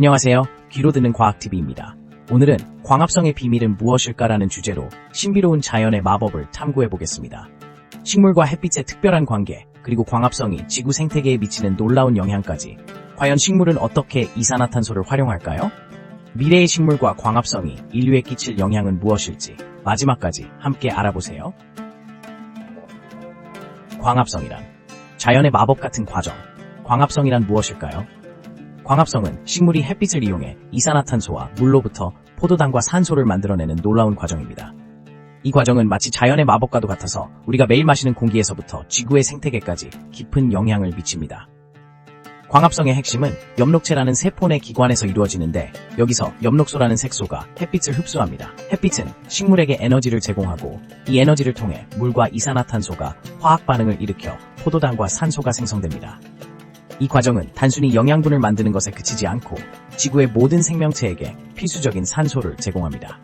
안녕하세요. 귀로 듣는 과학TV입니다. 오늘은 광합성의 비밀은 무엇일까라는 주제로 신비로운 자연의 마법을 탐구해보겠습니다. 식물과 햇빛의 특별한 관계, 그리고 광합성이 지구 생태계에 미치는 놀라운 영향까지 과연 식물은 어떻게 이산화탄소를 활용할까요? 미래의 식물과 광합성이 인류에 끼칠 영향은 무엇일지 마지막까지 함께 알아보세요. 광합성이란 자연의 마법 같은 과정. 광합성이란 무엇일까요? 광합성은 식물이 햇빛을 이용해 이산화탄소와 물로부터 포도당과 산소를 만들어내는 놀라운 과정입니다. 이 과정은 마치 자연의 마법과도 같아서 우리가 매일 마시는 공기에서부터 지구의 생태계까지 깊은 영향을 미칩니다. 광합성의 핵심은 엽록체라는 세포 내 기관에서 이루어지는데, 여기서 엽록소라는 색소가 햇빛을 흡수합니다. 햇빛은 식물에게 에너지를 제공하고, 이 에너지를 통해 물과 이산화탄소가 화학 반응을 일으켜 포도당과 산소가 생성됩니다. 이 과정은 단순히 영양분을 만드는 것에 그치지 않고 지구의 모든 생명체에게 필수적인 산소를 제공합니다.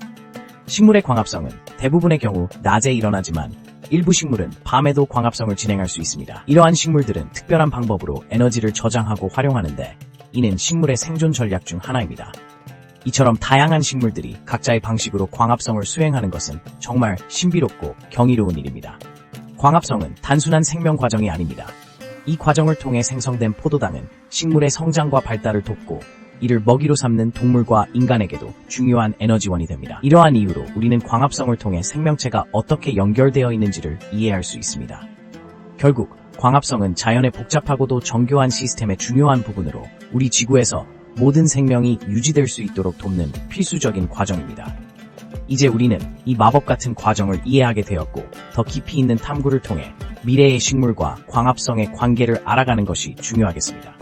식물의 광합성은 대부분의 경우 낮에 일어나지만 일부 식물은 밤에도 광합성을 진행할 수 있습니다. 이러한 식물들은 특별한 방법으로 에너지를 저장하고 활용하는데, 이는 식물의 생존 전략 중 하나입니다. 이처럼 다양한 식물들이 각자의 방식으로 광합성을 수행하는 것은 정말 신비롭고 경이로운 일입니다. 광합성은 단순한 생명 과정이 아닙니다. 이 과정을 통해 생성된 포도당은 식물의 성장과 발달을 돕고, 이를 먹이로 삼는 동물과 인간에게도 중요한 에너지원이 됩니다. 이러한 이유로 우리는 광합성을 통해 생명체가 어떻게 연결되어 있는지를 이해할 수 있습니다. 결국 광합성은 자연의 복잡하고도 정교한 시스템의 중요한 부분으로 우리 지구에서 모든 생명이 유지될 수 있도록 돕는 필수적인 과정입니다. 이제 우리는 이 마법 같은 과정을 이해하게 되었고, 더 깊이 있는 탐구를 통해 미래의 식물과 광합성의 관계를 알아가는 것이 중요하겠습니다.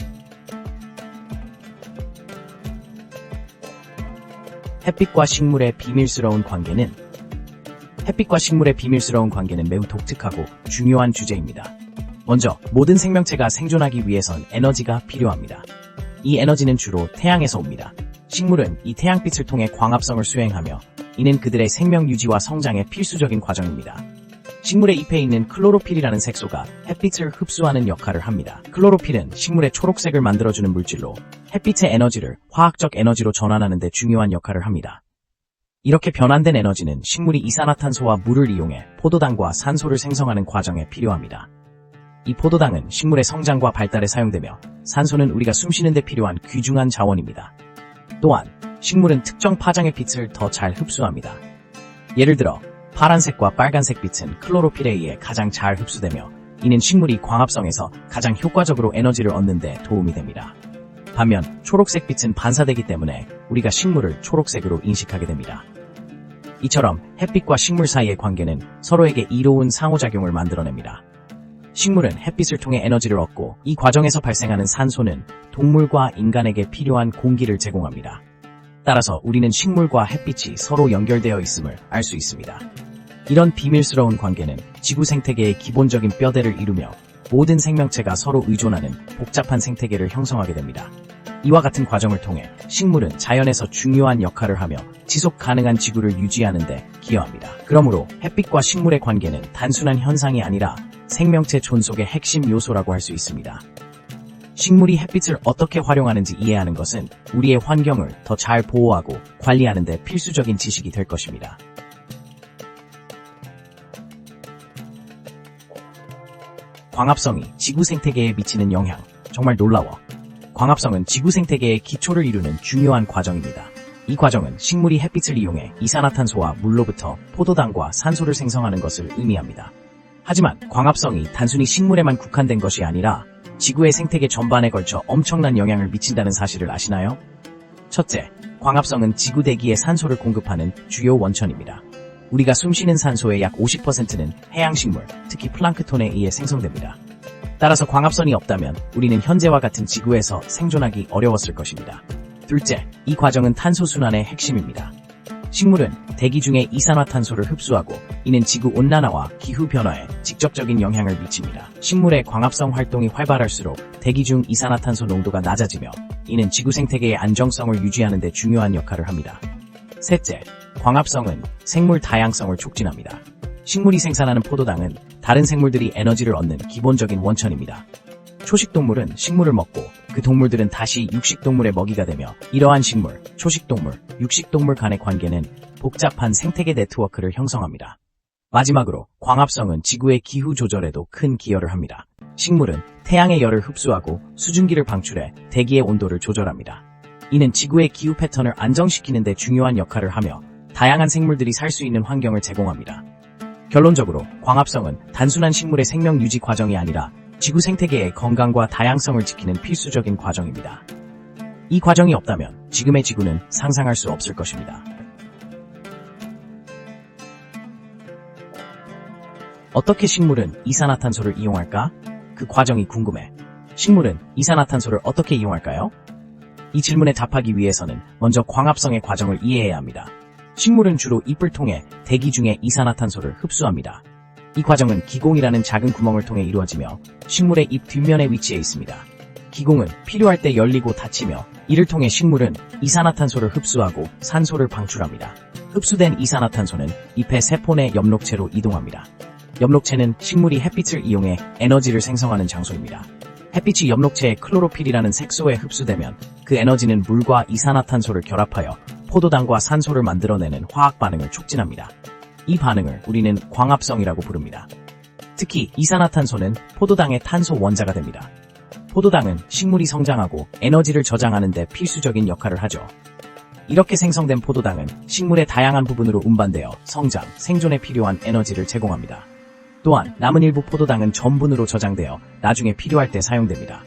햇빛과 식물의 비밀스러운 관계는 매우 독특하고 중요한 주제입니다. 먼저 모든 생명체가 생존하기 위해선 에너지가 필요합니다. 이 에너지는 주로 태양에서 옵니다. 식물은 이 태양빛을 통해 광합성을 수행하며, 이는 그들의 생명 유지와 성장의 필수적인 과정입니다. 식물의 잎에 있는 클로로필이라는 색소가 햇빛을 흡수하는 역할을 합니다. 클로로필은 식물의 초록색을 만들어주는 물질로 햇빛의 에너지를 화학적 에너지로 전환하는 데 중요한 역할을 합니다. 이렇게 변환된 에너지는 식물이 이산화탄소와 물을 이용해 포도당과 산소를 생성하는 과정에 필요합니다. 이 포도당은 식물의 성장과 발달에 사용되며, 산소는 우리가 숨쉬는 데 필요한 귀중한 자원입니다. 또한 식물은 특정 파장의 빛을 더 잘 흡수합니다. 예를 들어 파란색과 빨간색 빛은 클로로필에 의해 가장 잘 흡수되며, 이는 식물이 광합성에서 가장 효과적으로 에너지를 얻는 데 도움이 됩니다. 반면 초록색 빛은 반사되기 때문에 우리가 식물을 초록색으로 인식하게 됩니다. 이처럼 햇빛과 식물 사이의 관계는 서로에게 이로운 상호작용을 만들어냅니다. 식물은 햇빛을 통해 에너지를 얻고, 이 과정에서 발생하는 산소는 동물과 인간에게 필요한 공기를 제공합니다. 따라서 우리는 식물과 햇빛이 서로 연결되어 있음을 알 수 있습니다. 이런 비밀스러운 관계는 지구 생태계의 기본적인 뼈대를 이루며 모든 생명체가 서로 의존하는 복잡한 생태계를 형성하게 됩니다. 이와 같은 과정을 통해 식물은 자연에서 중요한 역할을 하며 지속 가능한 지구를 유지하는 데 기여합니다. 그러므로 햇빛과 식물의 관계는 단순한 현상이 아니라 생명체 존속의 핵심 요소라고 할 수 있습니다. 식물이 햇빛을 어떻게 활용하는지 이해하는 것은 우리의 환경을 더 잘 보호하고 관리하는 데 필수적인 지식이 될 것입니다. 광합성이 지구 생태계에 미치는 영향, 정말 놀라워. 광합성은 지구 생태계의 기초를 이루는 중요한 과정입니다. 이 과정은 식물이 햇빛을 이용해 이산화탄소와 물로부터 포도당과 산소를 생성하는 것을 의미합니다. 하지만 광합성이 단순히 식물에만 국한된 것이 아니라 지구의 생태계 전반에 걸쳐 엄청난 영향을 미친다는 사실을 아시나요? 첫째, 광합성은 지구 대기에 산소를 공급하는 주요 원천입니다. 우리가 숨쉬는 산소의 약 50%는 해양식물, 특히 플랑크톤에 의해 생성됩니다. 따라서 광합성이 없다면 우리는 현재와 같은 지구에서 생존하기 어려웠을 것입니다. 둘째, 이 과정은 탄소 순환의 핵심입니다. 식물은 대기 중에 이산화탄소를 흡수하고, 이는 지구 온난화와 기후 변화에 직접적인 영향을 미칩니다. 식물의 광합성 활동이 활발할수록 대기 중 이산화탄소 농도가 낮아지며, 이는 지구 생태계의 안정성을 유지하는 데 중요한 역할을 합니다. 셋째, 광합성은 생물 다양성을 촉진합니다. 식물이 생산하는 포도당은 다른 생물들이 에너지를 얻는 기본적인 원천입니다. 초식동물은 식물을 먹고 그 동물들은 다시 육식동물의 먹이가 되며 이러한 식물, 초식동물, 육식동물 간의 관계는 복잡한 생태계 네트워크를 형성합니다. 마지막으로 광합성은 지구의 기후 조절에도 큰 기여를 합니다. 식물은 태양의 열을 흡수하고 수증기를 방출해 대기의 온도를 조절합니다. 이는 지구의 기후 패턴을 안정시키는 데 중요한 역할을 하며 다양한 생물들이 살 수 있는 환경을 제공합니다. 결론적으로 광합성은 단순한 식물의 생명 유지 과정이 아니라 지구 생태계의 건강과 다양성을 지키는 필수적인 과정입니다. 이 과정이 없다면 지금의 지구는 상상할 수 없을 것입니다. 어떻게 식물은 이산화탄소를 이용할까? 그 과정이 궁금해. 식물은 이산화탄소를 어떻게 이용할까요? 이 질문에 답하기 위해서는 먼저 광합성의 과정을 이해해야 합니다. 식물은 주로 잎을 통해 대기 중에 이산화탄소를 흡수합니다. 이 과정은 기공이라는 작은 구멍을 통해 이루어지며 식물의 잎 뒷면에 위치해 있습니다. 기공은 필요할 때 열리고 닫히며 이를 통해 식물은 이산화탄소를 흡수하고 산소를 방출합니다. 흡수된 이산화탄소는 잎의 세포 내 엽록체로 이동합니다. 엽록체는 식물이 햇빛을 이용해 에너지를 생성하는 장소입니다. 햇빛이 엽록체의 클로로필이라는 색소에 흡수되면 그 에너지는 물과 이산화탄소를 결합하여 포도당과 산소를 만들어내는 화학 반응을 촉진합니다. 이 반응을 우리는 광합성이라고 부릅니다. 특히 이산화탄소는 포도당의 탄소 원자가 됩니다. 포도당은 식물이 성장하고 에너지를 저장하는 데 필수적인 역할을 하죠. 이렇게 생성된 포도당은 식물의 다양한 부분으로 운반되어 성장, 생존에 필요한 에너지를 제공합니다. 또한 남은 일부 포도당은 전분으로 저장되어 나중에 필요할 때 사용됩니다.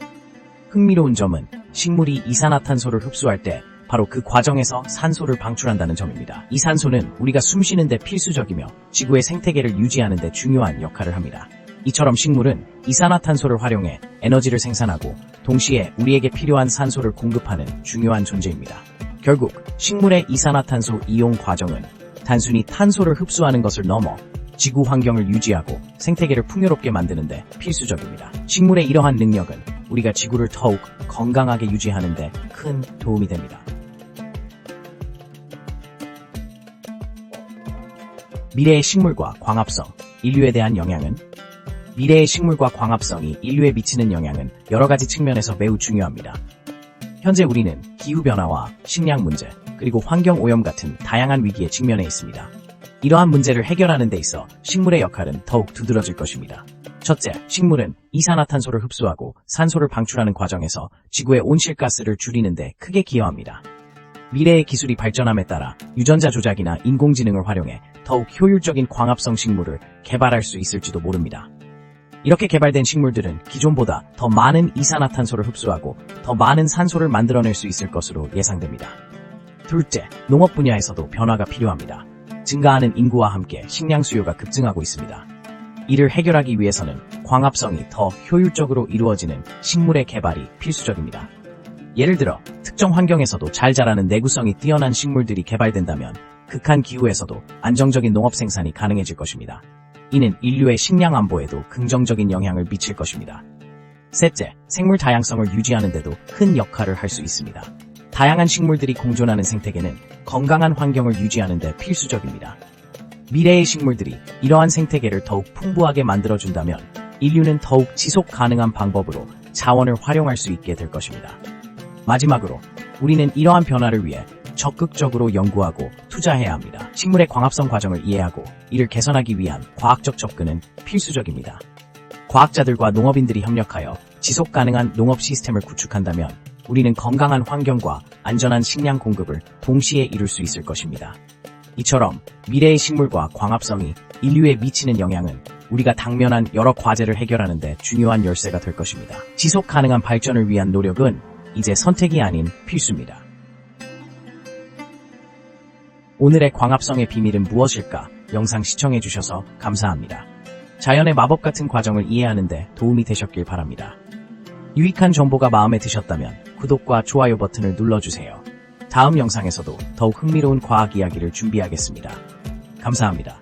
흥미로운 점은 식물이 이산화탄소를 흡수할 때 바로 그 과정에서 산소를 방출한다는 점입니다. 이 산소는 우리가 숨쉬는 데 필수적이며 지구의 생태계를 유지하는 데 중요한 역할을 합니다. 이처럼 식물은 이산화탄소를 활용해 에너지를 생산하고 동시에 우리에게 필요한 산소를 공급하는 중요한 존재입니다. 결국 식물의 이산화탄소 이용 과정은 단순히 탄소를 흡수하는 것을 넘어 지구 환경을 유지하고 생태계를 풍요롭게 만드는 데 필수적입니다. 식물의 이러한 능력은 우리가 지구를 더욱 건강하게 유지하는 데 큰 도움이 됩니다. 미래의 식물과 광합성, 인류에 대한 영향은? 미래의 식물과 광합성이 인류에 미치는 영향은 여러 가지 측면에서 매우 중요합니다. 현재 우리는 기후변화와 식량 문제, 그리고 환경오염 같은 다양한 위기에 직면해 있습니다. 이러한 문제를 해결하는 데 있어 식물의 역할은 더욱 두드러질 것입니다. 첫째, 식물은 이산화탄소를 흡수하고 산소를 방출하는 과정에서 지구의 온실가스를 줄이는 데 크게 기여합니다. 미래의 기술이 발전함에 따라 유전자 조작이나 인공지능을 활용해 더욱 효율적인 광합성 식물을 개발할 수 있을지도 모릅니다. 이렇게 개발된 식물들은 기존보다 더 많은 이산화탄소를 흡수하고 더 많은 산소를 만들어낼 수 있을 것으로 예상됩니다. 둘째, 농업 분야에서도 변화가 필요합니다. 증가하는 인구와 함께 식량 수요가 급증하고 있습니다. 이를 해결하기 위해서는 광합성이 더 효율적으로 이루어지는 식물의 개발이 필수적입니다. 예를 들어 특정 환경에서도 잘 자라는 내구성이 뛰어난 식물들이 개발된다면 극한 기후에서도 안정적인 농업 생산이 가능해질 것입니다. 이는 인류의 식량 안보에도 긍정적인 영향을 미칠 것입니다. 셋째, 생물 다양성을 유지하는 데도 큰 역할을 할 수 있습니다. 다양한 식물들이 공존하는 생태계는 건강한 환경을 유지하는 데 필수적입니다. 미래의 식물들이 이러한 생태계를 더욱 풍부하게 만들어준다면 인류는 더욱 지속 가능한 방법으로 자원을 활용할 수 있게 될 것입니다. 마지막으로 우리는 이러한 변화를 위해 적극적으로 연구하고 투자해야 합니다. 식물의 광합성 과정을 이해하고 이를 개선하기 위한 과학적 접근은 필수적입니다. 과학자들과 농업인들이 협력하여 지속 가능한 농업 시스템을 구축한다면 우리는 건강한 환경과 안전한 식량 공급을 동시에 이룰 수 있을 것입니다. 이처럼 미래의 식물과 광합성이 인류에 미치는 영향은 우리가 당면한 여러 과제를 해결하는 데 중요한 열쇠가 될 것입니다. 지속 가능한 발전을 위한 노력은 이제 선택이 아닌 필수입니다. 오늘의 광합성의 비밀은 무엇일까? 영상 시청해주셔서 감사합니다. 자연의 마법 같은 과정을 이해하는 데 도움이 되셨길 바랍니다. 유익한 정보가 마음에 드셨다면 구독과 좋아요 버튼을 눌러주세요. 다음 영상에서도 더욱 흥미로운 과학 이야기를 준비하겠습니다. 감사합니다.